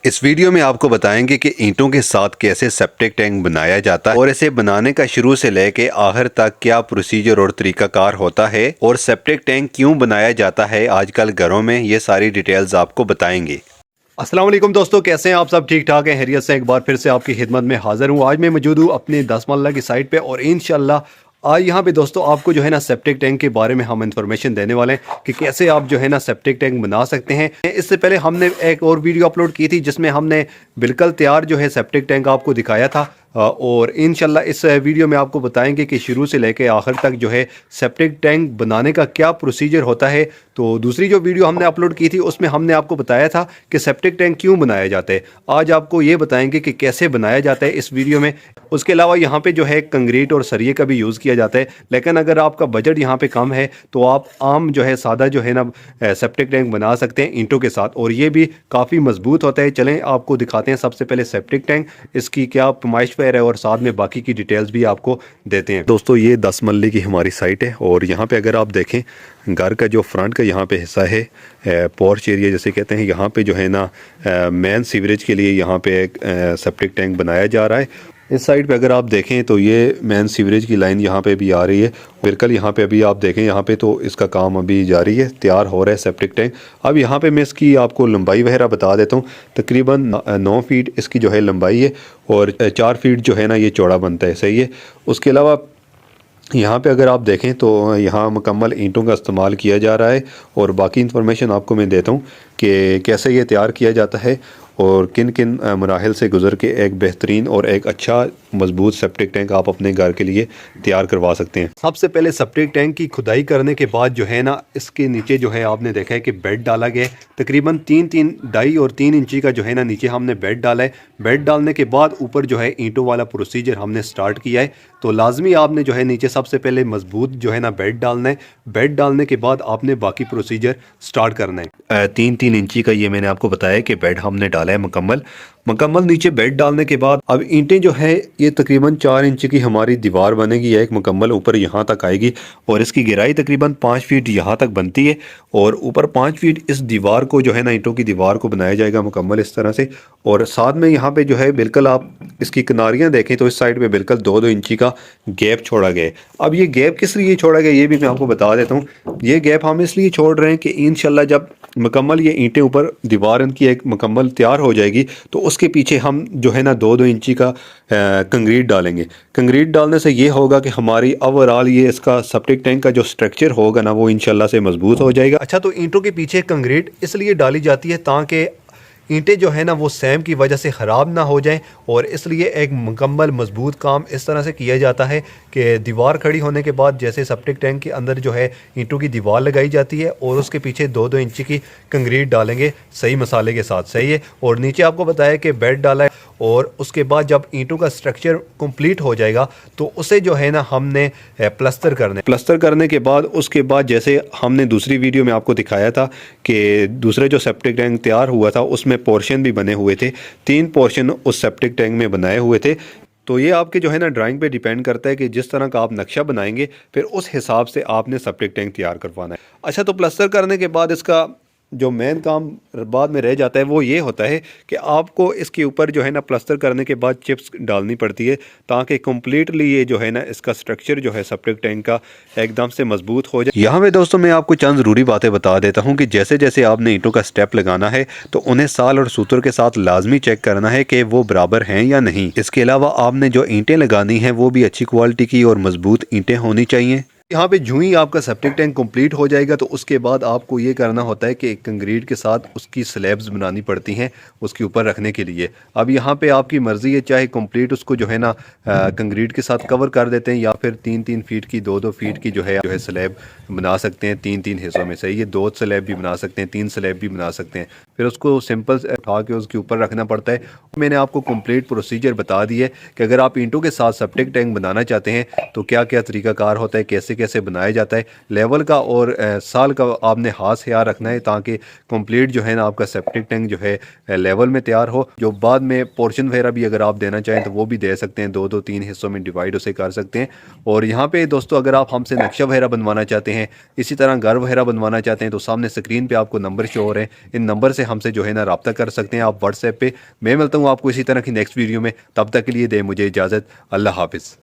इस वीडियो में आपको बताएंगे कि ईंटों के साथ कैसे सेप्टिक टैंक बनाया जाता है और इसे बनाने का शुरू से लेके आखिर तक क्या प्रोसीजर और तरीकाकार होता है और सेप्टिक टैंक क्यों बनाया जाता है आजकल घरों में, ये सारी डिटेल्स आपको बताएंगे। अस्सलाम वालेकुम दोस्तों, कैसे हैं आप सब? ठीक ठाक हैं, खैरियत से? एक बार फिर से आपकी खिदमत में हाजिर हूँ। आज मैं मौजूद हूँ अपने 10 मरला की साइट पे और इंशाल्लाह आज यहाँ पे दोस्तों आपको जो है ना सेप्टिक टैंक के बारे में हम इंफॉर्मेशन देने वाले हैं कि कैसे आप जो है ना सेप्टिक टैंक बना सकते हैं। इससे पहले हमने एक और वीडियो अपलोड की थी जिसमें हमने बिल्कुल तैयार जो है सेप्टिक टैंक आपको दिखाया था और इंशाल्लाह इस वीडियो में आपको बताएंगे कि शुरू से लेकर आखिर तक जो है सेप्टिक टैंक बनाने का क्या प्रोसीजर होता है। तो दूसरी जो वीडियो हमने अपलोड की थी उसमें हमने आपको बताया था कि सेप्टिक टैंक क्यों बनाया जाता है। आज आपको ये बताएंगे कि कैसे बनाया जाता है इस वीडियो में। उसके अलावा यहाँ पे जो है कंक्रीट और सरिये का भी यूज़ किया जाता है, लेकिन अगर आपका बजट यहाँ पे कम है तो आप आम जो है सादा जो है ना सेप्टिक टैंक बना सकते हैं ईंटों के साथ, और ये भी काफ़ी मजबूत होता है। चलें आपको दिखाते हैं सबसे पहले सेप्टिक टैंक, इसकी क्या पैमाइश है और साथ में बाकी की डिटेल्स भी आपको देते हैं। दोस्तों ये 10 मरले की हमारी साइट है और यहाँ पे अगर आप देखें घर का जो फ्रंट का यहाँ पे हिस्सा है पोर्च एरिया जैसे कहते हैं, यहाँ पे जो है ना मेन सीवरेज के लिए यहाँ पे एक सेप्टिक टैंक बनाया जा रहा है। इस साइड पे अगर आप देखें तो ये मेन सीवरेज की लाइन यहाँ पे भी आ रही है। बिल्कुल यहाँ पे अभी आप देखें यहाँ पे तो इसका काम अभी जारी है, तैयार हो रहा है सेप्टिक टैंक। अब यहाँ पे मैं इसकी आपको लंबाई वगैरह बता देता हूँ। तकरीबन 9 फीट इसकी जो है लंबाई है और 4 फीट जो है ना ये चौड़ा बनता है, सही है। उसके अलावा यहाँ पे अगर आप देखें तो यहाँ मुकम्मल ईंटों का इस्तेमाल किया जा रहा है और बाकी इन्फॉर्मेशन आपको मैं देता हूँ कि कैसे ये तैयार किया जाता है और किन किन मराहल से गुज़र के एक बेहतरीन और एक अच्छा मजबूत सेप्टिक टैंक आप अपने घर के लिए तैयार करवा सकते हैं। सबसे पहले सेप्टिक टैंक की खुदाई करने के बाद जो है ना इसके नीचे जो है आपने देखा है कि बेड डाला गया है। तकरीबन 2.5 और 3 इंची का जो है ना नीचे हमने बेड डाला है। बेड डालने के बाद ऊपर जो है ईंटों वाला प्रोसीजर हमने स्टार्ट किया है। तो लाजमी आपने जो है नीचे सबसे पहले मजबूत जो है ना बेड डालना है। बेड डालने के बाद आपने बाकी प्रोसीजर स्टार्ट करना है। 3 इंची का ये मैंने आपको बताया कि बेड हमने डाला है मुकम्मल नीचे बेड डालने के बाद अब ईंटें जो है ये तकरीबन 4 इंच की हमारी दीवार बनेगी, एक मुकम्मल ऊपर यहाँ तक आएगी और इसकी गहराई तकरीबन 5 फीट यहाँ तक बनती है और ऊपर 5 फीट इस दीवार को जो है ना ईंटों की दीवार को बनाया जाएगा मुकम्मल इस तरह से। और साथ में यहाँ पे जो है बिल्कुल आप इसकी किनारियाँ देखें तो इस साइड पे बिल्कुल 2-2 इंची का गैप छोड़ा गया है। अब ये गैप किस लिए छोड़ा गया ये भी मैं आपको बता देता हूँ। ये गैप हम इसलिए छोड़ रहे हैं कि इंशाल्लाह जब मुकम्मल ये ईंटें ऊपर दीवार इनकी एक मुकम्मल तैयार हो जाएगी तो उसके पीछे हम जो है ना 2-2 इंची का कंक्रीट डालेंगे। कंक्रीट डालने से ये होगा कि हमारी ओवरऑल ये इसका सेप्टिक टैंक का जो स्ट्रक्चर होगा ना वो इंशाल्लाह से मजबूत हो जाएगा। अच्छा, तो ईंटों के पीछे कंक्रीट इसलिए डाली जाती है ताकि ईंटें जो है ना वो सैम की वजह से ख़राब ना हो जाएं और इसलिए एक मुकम्मल मजबूत काम इस तरह से किया जाता है कि दीवार खड़ी होने के बाद जैसे सेप्टिक टैंक के अंदर जो है ईंटों की दीवार लगाई जाती है और उसके पीछे 2-2 इंची की कंक्रीट डालेंगे सही मसाले के साथ, सही है। और नीचे आपको बताया कि बेड डाला है और उसके बाद जब ईंटों का स्ट्रक्चर कंप्लीट हो जाएगा तो उसे जो है ना हमने प्लस्तर करने के बाद उसके बाद जैसे हमने दूसरी वीडियो में आपको दिखाया था कि दूसरे जो सेप्टिक टैंक तैयार हुआ था उसमें पोर्शन भी बने हुए थे, 3 पोर्शन उस सेप्टिक टैंक में बनाए हुए थे। तो ये आपके जो है ना ड्राइंग पे डिपेंड करता है कि जिस तरह का आप नक्शा बनाएंगे फिर उस हिसाब से आपने सेप्टिक टैंक तैयार करवाना है। अच्छा, तो प्लस्तर करने के बाद इसका जो मेन काम बाद में रह जाता है वो ये होता है कि आपको इसके ऊपर जो है ना प्लस्तर करने के बाद चिप्स डालनी पड़ती है ताकि कम्प्लीटली ये जो है ना इसका स्ट्रक्चर जो है सेप्टिक टैंक का एकदम से मजबूत हो जाए। यहाँ पे दोस्तों मैं आपको चंद ज़रूरी बातें बता देता हूँ कि जैसे जैसे आपने ईंटों का स्टेप लगाना है तो उन्हें साल और सूत्र के साथ लाजमी चेक करना है कि वो बराबर हैं या नहीं। इसके अलावा आपने जो ईंटें लगानी हैं वो भी अच्छी क्वालिटी की और मजबूत ईंटें होनी चाहिए। यहाँ पे जूँ ही आपका सेप्टिक टैंक कंप्लीट हो जाएगा तो उसके बाद आपको ये करना होता है कि कंक्रीट के साथ उसकी स्लैब्स बनानी पड़ती हैं उसके ऊपर रखने के लिए। अब यहाँ पे आपकी मर्ज़ी है, चाहे कंप्लीट उसको जो है ना कंक्रीट के साथ कवर कर देते हैं या फिर 3-3 फीट की 2-2 फीट की जो है स्लैब बना सकते हैं 3-3 हिस्सों में, सही है। 2 स्लैब भी बना सकते हैं, 3 स्लैब भी बना सकते हैं, फिर उसको सिंपल उठा के उसके ऊपर रखना पड़ता है। मैंने आपको कंप्लीट प्रोसीजर बता दी है कि अगर आप ईंटों के साथ सेप्टिक टैंक बनाना चाहते हैं तो क्या क्या तरीकाकार होता है, कैसे कैसे कैसे बनाया जाता है। लेवल का और साल का आपने हाथ से याद रखना है ताकि कंप्लीट जो है ना आपका सेप्टिक टैंक जो है लेवल में तैयार हो। जो बाद में पोर्शन वगैरह भी अगर आप देना चाहें तो वो भी दे सकते हैं, 2-2-3 हिस्सों में डिवाइड उसे कर सकते हैं। और यहाँ पे दोस्तों अगर आप हमसे नक्शा वगैरह बनवाना चाहते हैं, इसी तरह घर वगैरह बनवाना चाहते हैं, तो सामने स्क्रीन पे आपको नंबर शो हो रहे हैं, इन नंबर से हमसे जो है ना रब्ता कर सकते हैं आप व्हाट्सएप पे। मैं मिलता हूँ आपको इसी तरह की नेक्स्ट वीडियो में, तब तक के लिए दे मुझे इजाज़त। अल्लाह हाफिज़।